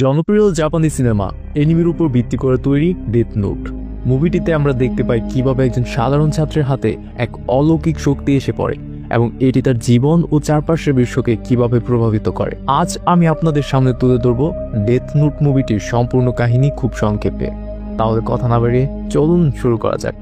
জনপ্রিয় জাপানি সিনেমা এনিমির উপর ভিত্তি করে তৈরি ডেথ নোট মুভিটিতে আমরা দেখতে পাই কিভাবে একজন সাধারণ ছাত্রের হাতে এক অলৌকিক শক্তি এসে পড়ে এবং এটি তার জীবন ও চারপাশের বিশ্বকে কিভাবে প্রভাবিত করে। আজ আমি আপনাদের সামনে তুলে ধরব ডেথ নোট মুভিটির সম্পূর্ণ কাহিনী খুব সংক্ষেপে। তাহলে কথা না বাড়িয়ে চলুন শুরু করা যাক।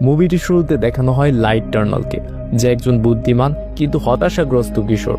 মুভিটির শুরুতে দেখানো হয় লাইট টার্নালকে, যে একজন বুদ্ধিমান কিন্তু হতাশাগ্রস্ত কিশোর।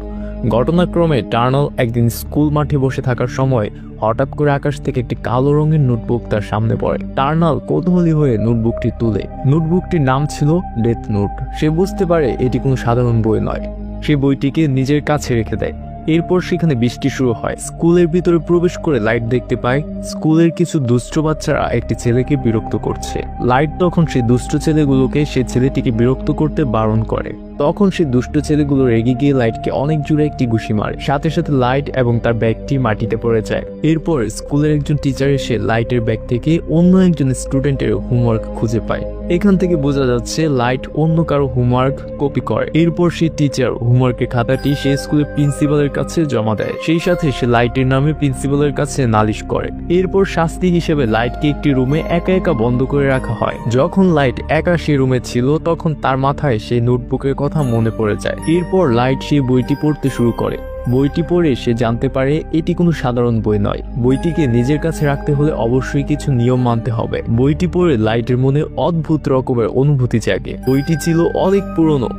ঘটনাক্রমে টার্নাল একদিন স্কুল মাঠে বসে থাকার সময় হঠাৎ করে আকাশ থেকে একটি কালো রঙের নোটবুক তার সামনে পড়ে। টার্নাল কৌতূহলী হয়ে নোটবুকটি তুলে। নোটবুকটির নাম ছিল ডেথ নোট। সে বুঝতে পারে এটি কোনো সাধারণ বই নয়। সে বইটিকে নিজের কাছে রেখে দেয়। এরপর সেখানে বৃষ্টি শুরু হয়। স্কুলের ভিতরে প্রবেশ করে লাইট দেখতে পায় স্কুলের কিছু দুষ্ট বাচ্চারা একটি ছেলেকে বিরক্ত করছে। লাইট তখন সেই দুষ্ট ছেলেগুলোকে সে ছেলেটিকে বিরক্ত করতে বারণ করে। তখন সেই দুষ্ট ছেলেগুলো রেগে গিয়ে লাইটকে অনেক জোরে একটি ঘুষি মারে। সাথে সাথে লাইট এবং তার ব্যাগটি মাটিতে পড়ে যায়। এরপর স্কুলের একজন টিচার এসে লাইটের ব্যাগ থেকে অন্য একজন স্টুডেন্টের হোমওয়ার্ক খুঁজে পায়। এখান থেকে বোঝা যাচ্ছে লাইট অন্য কারো হোমওয়ার্ক কপি করে। এরপর সেই টিচার হোমওয়ার্কের খাতাটি সে স্কুলের প্রিন্সিপালের কাছে জমা দেয়। সেই সাথে সে লাইটের নামে প্রিন্সিপালের কাছে নালিশ করে। এরপর শাস্তি হিসেবে লাইটকে একটি রুমে একা একা বন্ধ করে রাখা হয়। যখন লাইট একা সেই রুমে ছিল তখন তার মাথায় সেই নোটবুকের কথা মনে পড়ে যায়। এরপর লাইট সেই বইটি পড়তে শুরু করে। বইটি পড়ে সে জানতে পারে এটি কোনো সাধারণ বই নয়। বইটিকে নিজের কাছে রাখতে হলে অবশ্যই কিছু নিয়ম মানতে হবে। বইটি পড়ে লাইটের মনে অদ্ভুত রকমের অনুভূতি জাগে। বইটি ছিল অনেক পুরনো।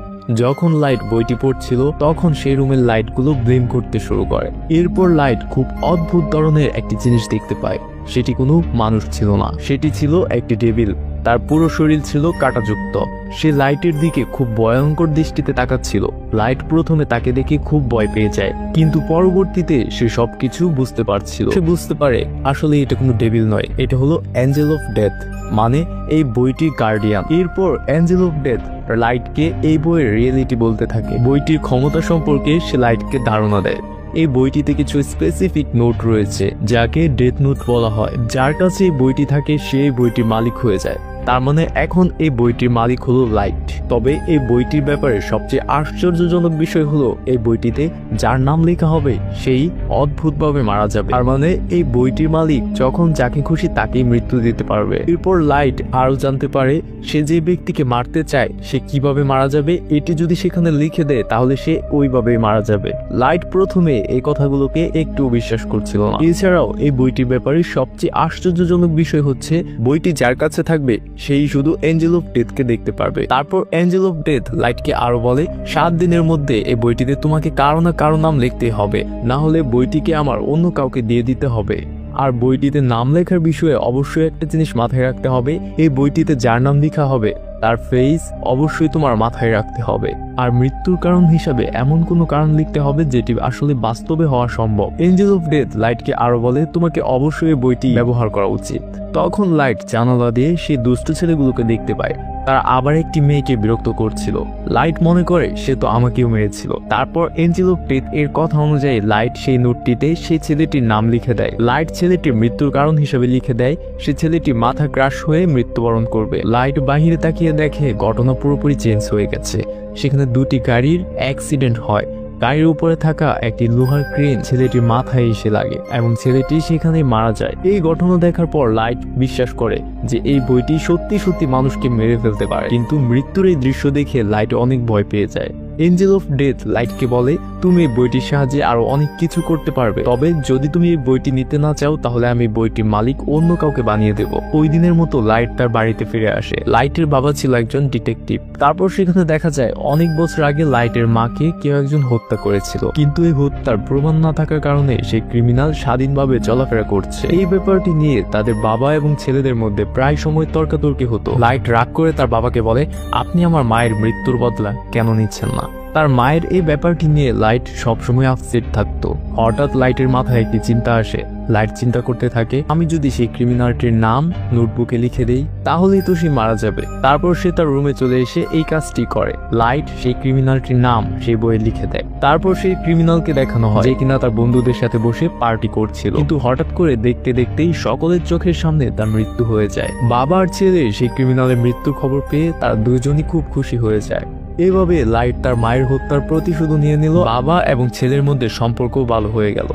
যখন লাইট বইটি পড়ছিল তখন সেই রুমের লাইটগুলো ব্লেম করতে শুরু করে। এরপর লাইট খুব অদ্ভুত ধরনের একটি জিনিস দেখতে পায়। সেটি কোনো মানুষ ছিল না, সেটি ছিল একটি ডেভিল। তার পুরো শরীর ছিল কাঁটাযুক্ত। সে লাইটের দিকে খুব ভয়ঙ্কর দৃষ্টিতে তাকাচ্ছিল। লাইট প্রথমে তাকে দেখে খুব ভয় পেয়ে যায়, কিন্তু পরবর্তীতে সে সবকিছু বুঝতে পারছিল। সে বুঝতে পারে আসলে এটা কোনো ডেভিল নয়, এটা হলো অ্যাঞ্জেল অফ ডেথ, মানে এই বইটির গার্ডিয়ান। এরপর অ্যাঞ্জেল অফ ডেথ লাইটকে এই বইয়ের রিয়েলিটি বলতে থাকে। বইটির ক্ষমতা সম্পর্কে সে লাইটকে ধারণা দেয়। এই বইটিতে কিছু স্পেসিফিক নোট রয়েছে যাকে ডেথ নোট বলা হয়। যার কাছে এই বইটি থাকে সেই বইটির মালিক হয়ে যায়। তার মানে এখন এই বইটির মালিক হলো লাইট। তবে এই বইটির ব্যাপারে সবচেয়ে আশ্চর্যজনক বিষয় হলো এই বইটিতে যার নাম লেখা হবে সেই অদ্ভুতভাবে মারা যাবে। তার মানে এই বইটির মালিক যখন যাকে খুশি তাকেই মৃত্যু দিতে পারবে। এরপর লাইট আরো জানতে পারে সে যে ব্যক্তিকে মারতে চায় সে কিভাবে মারা যাবে। এটি যদি সেখানে লিখে দেয় তাহলে সে ওইভাবেই মারা যাবে। লাইট প্রথমে এই কথাগুলোকে একটু বিশ্বাস করছিল না। এছাড়াও এই বইটির ব্যাপারে সবচেয়ে আশ্চর্যজনক বিষয় হচ্ছে বইটি যার কাছে থাকবে সেই শুধু অ্যাঞ্জেল অফ ডেথকে দেখতে পারবে। তারপর অ্যাঞ্জেল অফ ডেথ লাইটকে আরো বলে 7 দিনের মধ্যে এই বইটিতে তোমাকে কারো না কারো নাম লিখতে হবে, না হলে বইটিকে আমার অন্য কাউকে দিয়ে দিতে হবে। আর বইটিতে নাম লেখার বিষয়ে অবশ্যই একটা জিনিস মাথায় রাখতে হবে, এই বইটিতে যার নাম লেখা হবে তার ফেস অবশ্যই তোমার মাথায় রাখতে হবে। আর মৃত্যুর কারণ হিসাবে এমন কোনো কারণ লিখতে হবে যেটি আসলে বাস্তবে হওয়া সম্ভব। এঞ্জেল অফ ডেথ লাইটকে আরো বলে তোমাকে অবশ্যই বইটি ব্যবহার করা উচিত। তখন লাইট জানালা দিয়ে সেই দুষ্ট ছেলেগুলোকে দেখতে পায়। তারা আবার একটি মেয়েকে বিরক্ত করছিল। লাইট মনে করে সে তো আমাকেও মেরেছিল। তারপর এঞ্জেল অফ ডেথ এর কথা অনুযায়ী লাইট সেই নোটটিতে সেই ছেলেটির নাম লিখে দেয়। লাইট ছেলেটির মৃত্যুর কারণ হিসেবে লিখে দেয় সে ছেলেটি মাথা ক্রাশ হয়ে মৃত্যুবরণ করবে। লাইট বাহিরে তাকিয়ে দেখে ঘটনা পুরোপুরি চেঞ্জ হয়ে গেছে। সেখানে দুটি গাড়ির অ্যাক্সিডেন্ট হয়। গাড়ির উপরে থাকা একটি লোহার ক্রেন ছেলেটির মাথায় এসে লাগে এবং ছেলেটি সেখানেই মারা যায়। এই ঘটনা দেখার পর লাইট বিশ্বাস করে যে এই বইটি সত্যি সত্যি মানুষকে মেরে ফেলতে পারে। কিন্তু মৃত্যুর এই দৃশ্য দেখে লাইট অনেক ভয় পেয়ে যায়। এঞ্জেল অফ ডেথ লাইটকে বলে তুমি এই বইটির সাহায্যে আরো অনেক কিছু করতে পারবে, তবে যদি তুমি এই বইটি নিতে না চাও তাহলে আমি বইটির মালিক অন্য কাউকে বানিয়ে দেব। ওই দিনের মতো লাইট তার বাড়িতে ফিরে আসে। লাইটের বাবা ছিল একজন ডিটেকটিভ। তারপর সেখানে দেখা যায় অনেক বছর আগে লাইটের মাকে কেউ একজন হত্যা করেছিল, কিন্তু এই হত্যার প্রমাণ না থাকার কারণে সেই ক্রিমিনাল স্বাধীনভাবে চলাফেরা করছে। এই ব্যাপারটি নিয়ে তাদের বাবা এবং ছেলেদের মধ্যে প্রায় সময় তর্কাতর্কি হতো। লাইট রাগ করে তার বাবাকে বলে আপনি আমার মায়ের মৃত্যুর বদলা কেন নিচ্ছেন না। তার মায়ের এই ব্যাপারটি নিয়ে লাইট সবসময় আপসেট থাকতো। হঠাৎ লাইটের মাথায় একটি চিন্তা আসে। লাইট চিন্তা করতে থাকে আমি যদি সেই ক্রিমিনালটির নাম নোটবুকে লিখে দেই তাহলেই তো সে মারা যাবে। তারপর সে তার রুমে চলে এসে এই কাজটি করে। লাইট সেই ক্রিমিনালটির নাম সেই বইয়ে লিখে দেয়। তারপর সেই ক্রিমিনালকে দেখানো হয় যে কিনা তার বন্ধুদের সাথে বসে পার্টি করছিল, কিন্তু হঠাৎ করে দেখতে দেখতেই সকলের চোখের সামনে তার মৃত্যু হয়ে যায়। বাবা আর ছেলে সেই ক্রিমিনালের মৃত্যুর খবর পেয়ে তারা দুজনই খুব খুশি হয়ে যায়। এভাবে লাইট তার মায়ের হত্যার প্রতিশোধ নিয়ে নিল। বাবা এবং ছেলের মধ্যে সম্পর্ক ভালো হয়ে গেল।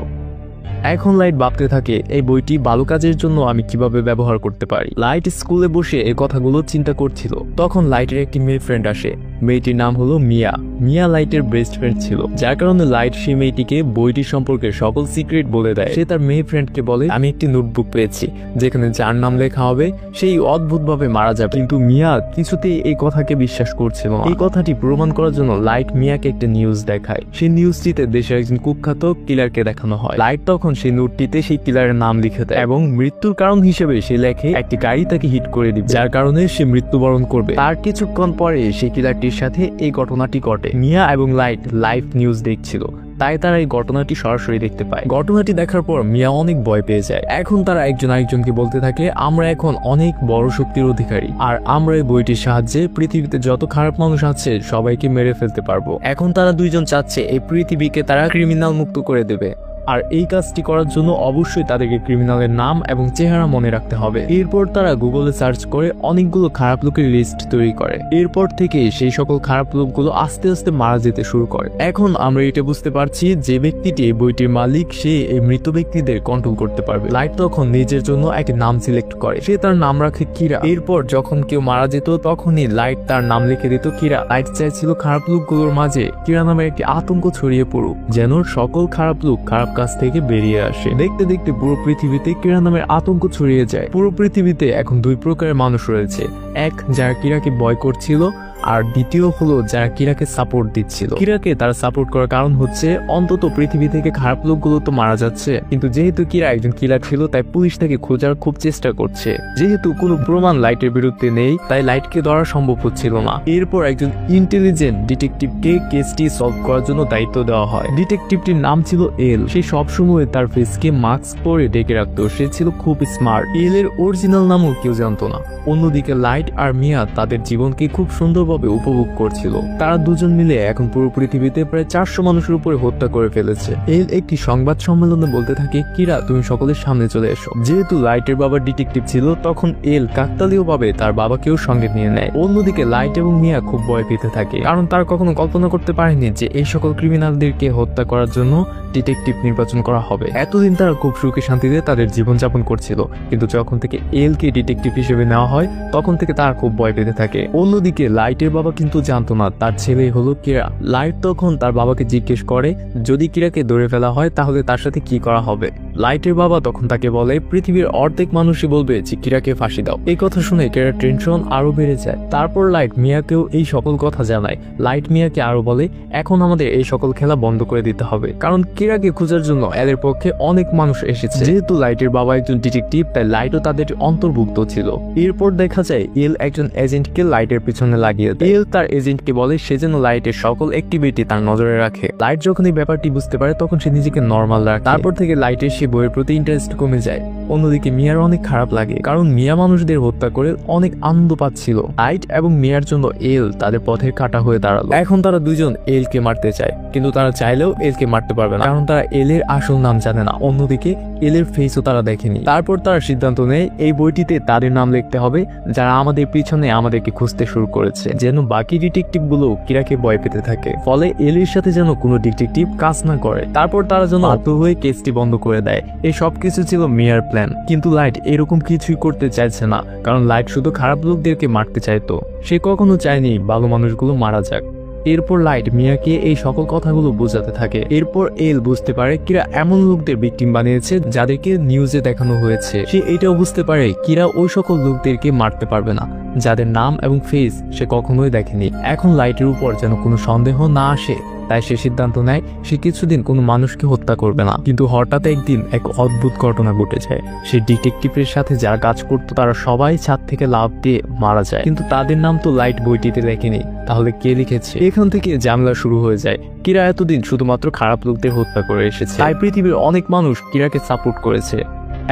এখন লাইট ভাবতে থাকে এই বইটি ভালো কাজের জন্য আমি কিভাবে ব্যবহার করতে পারি। লাইট স্কুলে বসে এই কথাগুলো চিন্তা করছিল। তখন লাইটের একটি মেয়ে ফ্রেন্ড আসে। মেয়েটির নাম হলো মিয়া। মিয়া লাইটের বেস্ট ফ্রেন্ড ছিল, যার কারণে লাইট সেই মেয়েটিকে বইটি সম্পর্কে সকল সিক্রেট বলে দেয়। সে তার মেয়ে ফ্রেন্ডকে বলে, আমি একটি নোটবুক পেয়েছি যেখানে যার নাম লেখা হবে সেই অদ্ভুতভাবে মারা যাবে। কিন্তু মিয়া কিছুতেই এই কথাকে বিশ্বাস করছিল না। এই কথাটি প্রমাণ করার জন্য লাইট মিয়াকে একটা নিউজ দেখায়। সেই নিউজটিতে দেশের একজন কুখ্যাত কিলারকে দেখানো হয়। লাইট তখন সেই নোটটিতে সেই কিলারের নাম লিখে দেয় এবং মৃত্যুর কারণ হিসেবে সে লেখে একটি গাড়ি তাকে হিট করে দিবে, যার কারণে সে মৃত্যুবরণ করবে। তার কিছুক্ষণ পরে সেই কিলারটির সাথে এই ঘটনাটি ঘটে। মিয়া এবং লাইট লাইভ নিউজ দেখছিল, তাই তারা এই ঘটনাটি সরাসরি দেখতে পায়। ঘটনাটি দেখার পর মিয়া অনেক ভয় পেয়ে যায়। এখন তারা একজন আরেকজনকে বলতে থাকে, আমরা এখন অনেক বড় শক্তির অধিকারী, আর আমরা এই বইটির সাহায্যে পৃথিবীতে যত খারাপ মানুষ আছে সবাইকে মেরে ফেলতে পারবো। এখন তারা দুইজন চাচ্ছে এই পৃথিবীকে তারা ক্রিমিনাল মুক্ত করে দেবে, আর এই কাজটি করার জন্য অবশ্যই তাদেরকে ক্রিমিনালের নাম এবং চেহারা মনে রাখতে হবে। এরপর তারা গুগলে সার্চ করে অনেকগুলো খারাপ লোকের লিস্ট তৈরি করে। এরপর থেকে সেই সকল খারাপ লোকগুলো আস্তে আস্তে মারা যেতে শুরু করে। এখন আমরা এটা বুঝতে পারছি যে ব্যক্তিটি এই বইটির মালিক, সে এই মৃত ব্যক্তিদের কন্ট্রোল করতে পারবে। লাইট তখন নিজের জন্য একটি নাম সিলেক্ট করে। সে তার নাম রাখে কিরা। এরপর যখন কেউ মারা যেত তখনই লাইট তার নাম লিখে দিত কিরা। লাইট চাইছিল খারাপ লোকগুলোর মাঝে কিরা নামের একটি আতঙ্ক ছড়িয়ে পড়ুক, যেন সকল খারাপ লোক খারাপ কাছ থেকে বেরিয়ে আসে। দেখতে দেখতে পুরো পৃথিবীতে কিরা নামের আতঙ্ক ছড়িয়ে যায়। পুরো পৃথিবীতে এখন দুই প্রকারের মানুষ রয়েছে, এক যারা কিরাকে ভয় করছিল, আর দ্বিতীয় হলো যারা কিরাকে সাপোর্ট দিচ্ছিল। কিরাকে তারা সাপোর্ট করার কারণ হচ্ছে অন্তত পৃথিবী থেকে খারাপ লোকগুলো তো মারা যাচ্ছে, কিন্তু যেহেতু কিরা একজন কিলার ছিল তাই পুলিশ তাকে খোঁজার খুব চেষ্টা করছে। যেহেতু কোনো প্রমাণ লাইটের বিরুদ্ধে নেই তাই লাইটকে ধরা সম্ভব হচ্ছিল না। এরপর একজন ইন্টেলিজেন্ট ডিটেকটিভকে কেসটি সলভ করার জন্য দায়িত্ব দেওয়া হয়। ডিটেকটিভটির নাম ছিল এল। সে সবসময় তার ফেসকে মাস্ক পরে ডেকে রাখতো। সে ছিল খুব স্মার্ট। এল এর অরিজিনাল নামও কেউ জানতো না। অন্যদিকে লাইট আর মিয়া তাদের জীবনকে খুব সুন্দরভাবে উপভোগ করছিল। তারা দুজন মিলে এখন পুরো পৃথিবীতে প্রায় 400 মানুষের উপরে হত্যা করে ফেলেছে। এল একটি সংবাদ সম্মেলনে বলতে থাকে, কিরা তুমি সকলের সামনে চলে এসো। যেহেতু লাইটের বাবা ডিটেকটিভ ছিল তখন এল কাকতালীয়ভাবে তার বাবাকেও সঙ্গে নিয়ে নেয়। অন্যদিকে লাইট এবং মিয়া খুব ভয় পেতে থাকে, কারণ তারা কখনো কল্পনা করতে পারেনি যে এই সকল ক্রিমিনালদেরকে হত্যা করার জন্য ডিটেকটিভ নির্বাচন করা হবে। এতদিন তারা খুব সুখে শান্তিতে তাদের জীবনযাপন করছিল, কিন্তু যখন থেকে এল কে ডিটেকটিভ হিসেবে নেওয়া হয় তখন থেকে তারা খুব ভয় পেতে থাকে। অন্যদিকে লাইটের বাবা কিন্তু জানতো না তার ছেলে হলো কিরা। লাইট তখন তার বাবাকে জিজ্ঞেস করে যদি কিরাকে ধরে ফেলা হয় তাহলে তার সাথে কি করা হবে। লাইটের বাবা তখন তাকে বলে পৃথিবীর অর্ধেক মানুষই বলবে যে কিরাকে ফাঁসি দাও। এই কথা শুনে কিরার টেনশন আরো বেড়ে যায়। তারপর লাইট মিয়াকেও এই সকল কথা জানায়। লাইট মিয়াকে আরো বলে এখন আমাদের এই সকল খেলা বন্ধ করে দিতে হবে, কারণ কিরাকে খোঁজার জন্য এদের পক্ষে অনেক মানুষ এসেছে। যেহেতু লাইটের বাবা একজন ডিটেকটিভ তাই লাইটও তাদের অন্তর্ভুক্ত ছিল। এরপর দেখা যায় এল একজন এজেন্টকে লাইটের পিছনে লাগিয়ে দেয়। এল তার এজেন্টকে বলে সে যেন লাইটের সকল অ্যাক্টিভিটি তার নজরে রাখে। লাইট যখন এই ব্যাপারটি বুঝতে পারে তখন সে নিজেকে নর্মাল রাখে। তারপর থেকে লাইটের সে বইয়ের প্রতি ইন্টারেস্ট কমে যায়। অন্যদিকে মিয়ার অনেক খারাপ লাগে, কারণ মিয়া মানুষদের হত্যা করে অনেক আনন্দ পাচ্ছিল। লাইট এবং মিয়ার জন্য এল তাদের পথের কাঁটা হয়ে দাঁড়ালো। এখন তারা দুজন এল কে মারতে চায়, কিন্তু তারা চাইলেও এল কে মারতে পারবে না, কারণ তারা এল এর আসল নাম জানে না। অন্যদিকে এল এর ফেসও তারা দেখেনি। তারপর তারা সিদ্ধান্ত নেয় এই বইটিতে তাদের নাম লিখতে হবে যারা আমাদের পিছনে আমাদেরকে খুঁজতে শুরু করেছে, যেন বাকি ডিটেকটিভ গুলো কিরাকে ভয় পেতে থাকে, ফলে এল এর সাথে যেন কোনো ডিটেকটিভ কাজ না করে। তারপর তারা যেন বাধ্য হয়ে কেসটি বন্ধ করে দেয়। এই সবকিছু ছিল মিয়ার প্ল্যান, কিন্তু লাইট এরকম কিছুই করতে চাইছে না, কারণ লাইট শুধু খারাপ লোকদেরকে মারতে চাইতো। সে কখনো চায়নি ভালো মানুষগুলো মারা যাক। এরপর লাইট মিয়াকে এই সকল কথাগুলো বোঝাতে থাকে। এরপর এল বুঝতে পারে কিরা এমন লোকদের ভিকটিম বানিয়েছে যাদেরকে নিউজে দেখানো হয়েছে। সে এটাও বুঝতে পারে কিরা ওই সকল লোকদেরকে মারতে পারবে না যাদের নাম এবং ফেস সে কখনোই দেখেনি। এখন লাইটের উপর যেন কোনো সন্দেহ না আসে তাই সে সিদ্ধান্ত নেয় সে কিছুদিন কোনো মানুষকে হত্যা করবে না। কিন্তু হঠাৎ একদিন এক অদ্ভুত ঘটনা ঘটে যায়। সে ডিটেকটিভের সাথে যারা কাজ করতো তারা সবাই ছাদ থেকে লাফ দিয়ে মারা যায়, কিন্তু তাদের নাম তো লাইট বইটিতে লেখেনি। তাহলে কে লিখেছে? এখান থেকে ঝামেলা শুরু হয়ে যায়। কিরা এতদিন শুধুমাত্র খারাপ লোকদের হত্যা করে এসেছে, তাই পৃথিবীর অনেক মানুষ কিরাকে সাপোর্ট করেছে।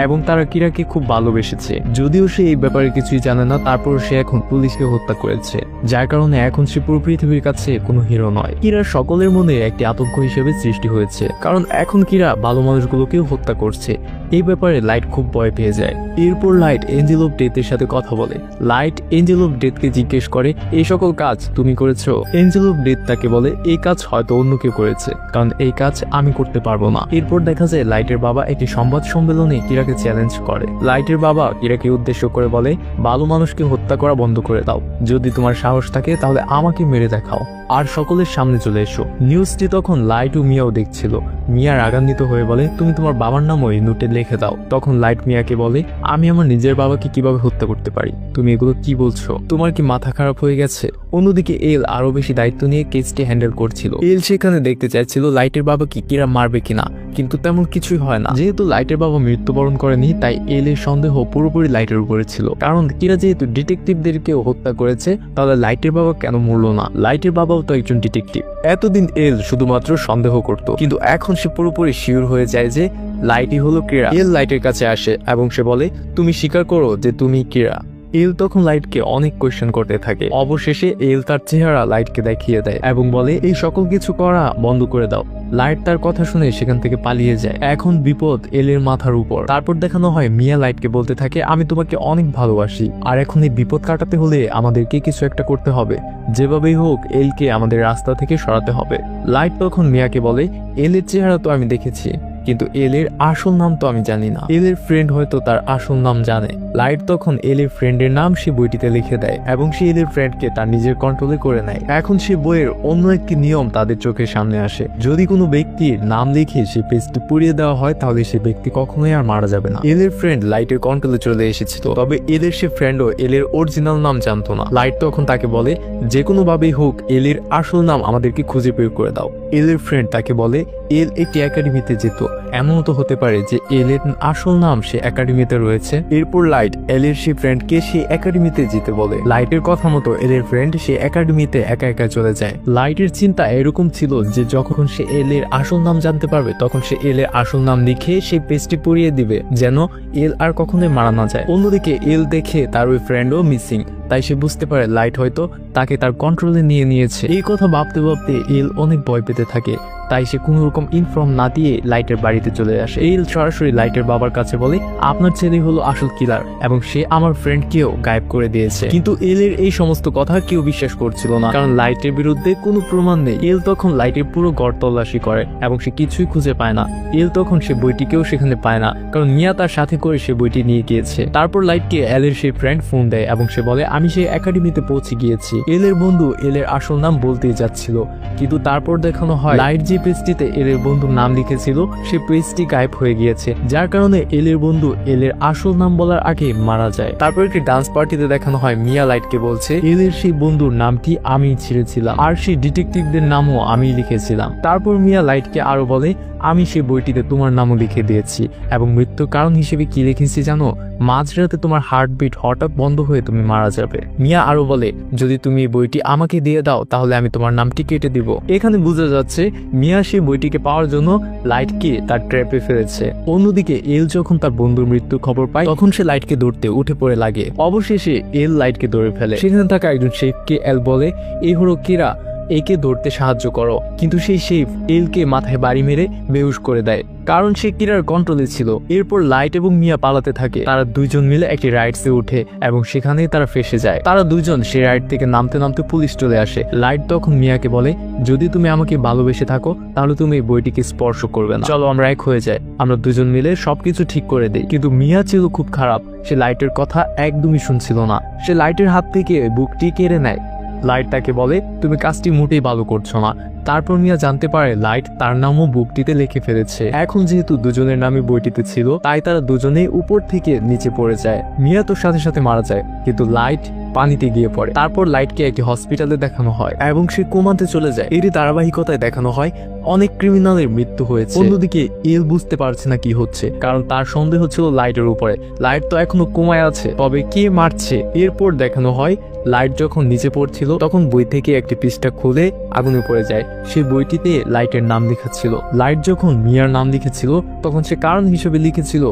এবং তারা কিরাকে খুব ভালোবেসেছে। যদিও সে এই ব্যাপারে কিছুই জানে না, তারপর সে এখন পুলিশকে হত্যা করেছে, যার কারণে এখন সে পুরো পৃথিবীর কাছে কোনো হিরো নয়। কিরা সকলের মনে একটি আতঙ্ক হিসেবে সৃষ্টি হয়েছে, কারণ এখন কিরা ভালো মানুষগুলোকেও হত্যা করছে। এই ব্যাপারে লাইট খুব ভয় পেয়ে যায়। এরপর লাইট এঞ্জেল অফ ডেথের সাথে কথা বলে। লাইট এঞ্জেল অফ ডেথকে জিজ্ঞেস করে, এই সকল কাজ তুমি করেছো? এঞ্জেল অফ ডেথ তাকে বলে, এই কাজ হয়তো অন্য কেউ করেছে, কারণ এই কাজ আমি করতে পারবো না। এরপর দেখা যায় লাইটের বাবা একটি সংবাদ সম্মেলনে কিরাকে চ্যালেঞ্জ করে। লাইটের বাবা কিরাকে উদ্দেশ্য করে বলে, ভালো মানুষকে হত্যা করা বন্ধ করে দাও। যদি তোমার সাহস থাকে তাহলে আমাকে মেরে দেখাও, আর সকলের সামনে চলে এসো। নিউজটি তখন লাইট ও মিয়াও দেখছিল। মিয়া রাগান্বিত হয়ে বলে, তুমি তোমার বাবার নামও এই নোটে লিখে দাও। তখন লাইট মিয়াকে বলে, আমি আমার নিজের বাবাকে কিভাবে হত্যা করতে পারি? তুমি এগুলো কি বলছো? তোমার কি মাথা খারাপ হয়ে গেছে? অন্যদিকে এল আরো বেশি দায়িত্ব নিয়ে কেসটি হ্যান্ডেল করছিল। এল সেখানে দেখতে চাইছিল লাইটের বাবা কি কিরা মারবে কিনা, কিন্তু তেমন কিছুই হয় না। যেহেতু লাইটের বাবা মৃত্যুবরণ করেনি, তাই এল এর সন্দেহ পুরোপুরি লাইটের উপরে ছিল। কারণ কিরা যেহেতু ডিটেকটিভদেরকেও হত্যা করেছে, তাহলে লাইটের বাবা কেন মরল না? লাইটের বাবাও তো একজন ডিটেকটিভ। এতদিন এল শুধুমাত্র সন্দেহ করত, কিন্তু এখন সে পুরোপুরি শিওর হয়ে যায় যে লাইটই হলো কিরা। এল লাইটের কাছে আসে এবং সে বলে, তুমি স্বীকার করো যে তুমি কিরা। এল তখন লাইটকে অনেক কোয়েশ্চেন করতে থাকে। অবশেষে এল তার চেহারা লাইটকে দেখিয়ে দেয় এবং বলে, এই সকল কিছু করা বন্ধ করে দাও। লাইট তার কথা শুনে সেখান থেকে পালিয়ে যায়। এখন বিপদ এল এর মাথার উপর। তারপর দেখানো হয় মিয়া লাইটকে বলতে থাকে, আমি তোমাকে অনেক ভালোবাসি, আর এখন এই বিপদ কাটাতে হলে আমাদেরকে কিছু একটা করতে হবে। যেভাবেই হোক এলকে আমাদের রাস্তা থেকে সরাতে হবে। লাইট তখন মিয়াকে বলে, এল এর চেহারা তো আমি দেখেছি, কিন্তু এল এর আসল নাম তো আমি জানি না। এল এর ফ্রেন্ড হয়তো তার আসল নাম জানে। লাইট তখন এল এর ফ্রেন্ডের নাম সে বইটিতে লিখে দেয় এবং সে এল এর ফ্রেন্ডকে তার নিজের কন্ট্রোলে করে নেয়। এখন সে বইয়ের অন্য একটি নিয়ম তাদের চোখের সামনে আসে। যদি কোনো ব্যক্তির নাম লিখে সে পেজটি পুড়িয়ে দেওয়া হয়, তাহলে সে ব্যক্তি কখনোই আর মারা যাবে না। এল এর ফ্রেন্ড লাইটের কন্ট্রোলে চলে এসেছিল, তবে এল এর সে ফ্রেন্ডও এল এর অরিজিনাল নাম জানতো না। লাইট তখন তাকে বলে, যে কোনো ভাবেই হোক এল এর আসল নাম আমাদেরকে খুঁজে বের করে দাও। এল এর ফ্রেন্ড তাকে বলে, এল একটি একাডেমিতে যেত, এমনও তো হতে পারে যে এল এর আসল নাম সে একাডেমিতে রয়েছে। এরপর লাইট এল এর সেই ফ্রেন্ডকে সে একাডেমিতে যেতে বলে। লাইটের কথা মতো এল এর ফ্রেন্ড সে একাডেমিতে একা একা চলে যায়। লাইটের চিন্তা এরকম ছিল যে যখন সে এল এর আসল নাম জানতে পারবে, তখন সে এল এর আসল নাম লিখে সেই পেজটি পুড়িয়ে দিবে, যেন এল আর কখনোই মারা না যায়। অন্যদিকে এল দেখে তার ওই ফ্রেন্ডও মিসিং, তাই সে বুঝতে পারে লাইট হয়তো তাকে তার কন্ট্রোলে নিয়ে নিয়েছে। এই কথা ভাবতে ভাবতে এল অনেক ভয় পেতে থাকে, তাই সে কোনো রকম ইনফর্ম না দিয়ে লাইটের বাড়িতে চলে আসে। এল সরাসরি লাইটের বাবার কাছে বলে, আপনার ছেলে হলো আসল কিলার এবং সে আমার ফ্রেন্ডকেও গায়েব করে দিয়েছে। কিন্তু এল এর এই সমস্ত কথা কেউ বিশ্বাস করছিল না, কারণ লাইটের বিরুদ্ধে কোনো প্রমাণ নেই। এল তখন লাইটের পুরো ঘর তল্লাশি করে এবং সে কিছুই খুঁজে পায় না। এল তখন সে বইটিকেও সেখানে পায় না, কারণ মিয়া তার সাথে করে সে বইটি নিয়ে গিয়েছে। তারপর লাইটকে এল এর সেই ফ্রেন্ড ফোন দেয় এবং সে বলে, আমি সেই একাডেমিতে পৌঁছে গিয়েছি। এল এর বন্ধু এল এর আসল নাম বলতেই যাচ্ছিল, কিন্তু তারপর দেখানো হয় লাইট যে পেজটিতে এল এর বন্ধুর নাম লিখেছিল সে পেজটি গায়েব হয়ে গিয়েছে, যার কারণে এল এর বন্ধু এল এর আসল নাম বলার আগে মারা যায়। তারপর একটি ডান্স পার্টিতে দেখানো হয় মিয়া লাইটকে বলছে, এল এর সেই বন্ধুর নামটি আমি ছিঁড়েছিলাম, আর সেই ডিটেকটিভদের নামও আমি লিখেছিলাম। তারপর মিয়া লাইটকে আরো বলে, আমি সেই বইটিতে তোমার নামও লিখে দিয়েছি এবং মৃত্যুর কারণ হিসেবে কি লিখেছি জানো? মাঝরাতে তোমার হার্টবিট হঠাৎ বন্ধ হয়ে তুমি মারা যাবে। মিয়া আরো বলে, যদি তুমি এই বইটি আমাকে দিয়ে দাও তাহলে আমি তোমার নামটি কেটে দিব। এখানে বোঝা যাচ্ছে মিয়া সেই বইটিকে পাওয়ার জন্য লাইটকে তার ট্র্যাপে ফেলেছে। অন্যদিকে এল যখন তার বন্ধুর মৃত্যুর খবর পায়, তখন সে লাইটকে ধরতে উঠে পড়ে লাগে। অবশেষে এল লাইটকে ধরে ফেলে। সেখানে থাকা একজন শেফকে এল বলে, এই হলো কিরা, একে ধরতে সাহায্য করো। কিন্তু সেই শেফ এলকে মাথায় বাড়ি মেরে বেহুশ করে দেয়, কারণ সে কিরার কন্ট্রোলে ছিল। এরপর লাইট এবং মিয়া পালাতে থাকে। তারা দুইজন মিলে একটি রাইডসে উঠে এবং সেখানেই তারা ফেসে যায়। তারা দুইজন সেই রাইড থেকে নামতে নামতে পুলিশ চলে আসে। লাইট তখন মিয়াকে বলে, যদি তুমি আমাকে ভালোবেসে থাকো তাহলে তুমি এই বইটিকে স্পর্শ করবে না, চলো আমরা এক হয়ে যাই, আমরা দুজন মিলে সবকিছু ঠিক করে দেই। কিন্তু মিয়া ছিল খুব খারাপ, সে লাইটের কথা একদমই শুনছিল না। সে লাইটের হাত থেকে বুকটি কেড়ে নেয়। লাইট তাকে বলে, তুমি কাজটি মোটেই ভালো করছো না। তারপর মিয়া জানতে পারে লাইট তার নামও বুকটিতে লিখে ফেলেছে। এখন যেহেতু দুজনের নামই বইটিতে ছিল, তাই তারা দুজনেই উপর থেকে নিচে পড়ে যায়। মিয়া তো সাথে সাথে মারা যায়, কিন্তু লাইট পানিতে গিয়ে পড়ে। তারপর লাইটকে একটি হসপিটালে দেখানো হয় এবং সে কোমাতে চলে যায়। এরই ধারাবাহিকতায় দেখানো হয় অনেক ক্রিমিনালের মৃত্যু হয়েছে। অন্যদিকে এল বুঝতে পারছে না কি হচ্ছে, কারণ তার সন্দেহ ছিল লাইটের উপরে। লাইট তো এখনো কোমায় আছে, তবে কে মারছে? এরপর দেখানো হয় লাইট যখন নিচে পড়ছিল তখন বই থেকে একটি পৃষ্ঠা খুলে আগুনে পড়ে যায়। সেই বইটিতে লাইটের নাম লেখা ছিল। লাইট যখন মিয়ার নাম লিখেছিল তখন সে কারণ হিসেবে লিখেছিল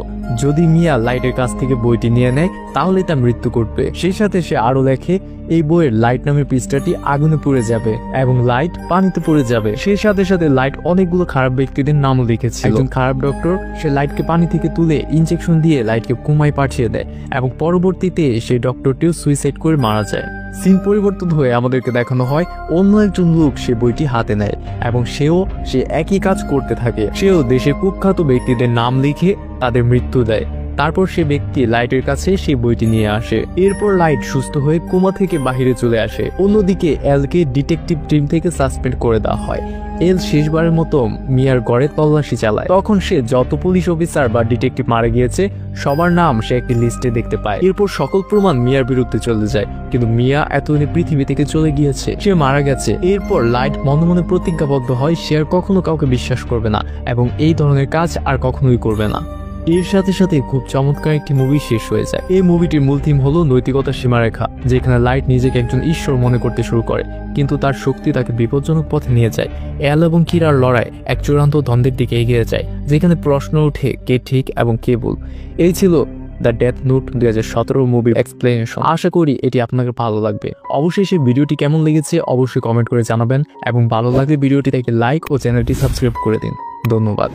যদি মিয়া লাইটের কাছ থেকে বইটি নিয়ে নেয় তাহলে তা মৃত্যু ঘটবে। সেই সাথে সে আরো লেখে এই বইয়ের লাইট নামের পৃষ্ঠাটি আগুনে পড়ে যাবে এবং লাইট পানিতে পড়ে যাবে। সেই সাথে সাথে লাইট অনেকগুলো খারাপ ব্যক্তিদের নামও লিখেছিল। একজন খারাপ ডক্টর সে লাইটকে পানি থেকে তুলে ইনজেকশন দিয়ে লাইটকে কোমায় পাঠিয়ে দেয় এবং পরবর্তীতে সেই ডক্টরটিও সুইসাইড করে মারা যায়। সিন পরিবর্তন হয়ে আমাদেরকে দেখানো হয় অন্য একজন লোক সে বইটি হাতে নেয় এবং সে একই কাজ করতে থাকে। সেও দেশের কুখ্যাত ব্যক্তিদের নাম লিখে তাদের মৃত্যু দেয়। তারপর সে ব্যক্তি লাইটের কাছে সেই বইটি নিয়ে আসে। এরপর লাইট সুস্থ হয়ে কোমা থেকে বাহিরে চলে আসে। অন্যদিকে এলকে ডিটেকটিভ টিম থেকে সাসপেন্ড করে দেওয়া হয়। এল শেষবারের মতো মিয়ার ঘরে তল্লাশি চালায়। তখন সে যত পুলিশ অফিসার বা ডিটেকটিভ মারা গিয়েছে সবার নাম সে একটি লিস্টে দেখতে পায়। এরপর সকল প্রমাণ মিয়ার বিরুদ্ধে চলে যায়, কিন্তু মিয়া এতদিনে পৃথিবী থেকে চলে গিয়েছে, সে মারা গেছে। এরপর লাইট মনে মনে প্রতিজ্ঞাবদ্ধ হয় সে আর কখনো কাউকে বিশ্বাস করবে না এবং এই ধরনের কাজ আর কখনোই করবে না। এর সাথে সাথে খুব চমৎকার একটি মুভি শেষ হয়ে যায়। এই মুভিটির মূল থিম হলো নৈতিকতার সীমারেখা, যেখানে লাইট নিজেকে একজন ঈশ্বর মনে করতে শুরু করে, কিন্তু তার শক্তি তাকে বিপজ্জনক পথে নিয়ে যায়। এল এবং কিরার লড়াই এক চূড়ান্ত দ্বন্দ্বের দিকে এগিয়ে যায়, যেখানে প্রশ্ন ওঠে কে ঠিক এবং কে ভুল। এই ছিল the death note 2017 movie explanation. আশা করি এটি আপনাকে ভালো লাগবে। অবশ্যই সেই ভিডিওটি কেমন লেগেছে অবশ্যই কমেন্ট করে জানাবেন এবং ভালো লাগলে ভিডিওটিতে একটি লাইক ও চ্যানেলটি সাবস্ক্রাইব করে দিন। ধন্যবাদ।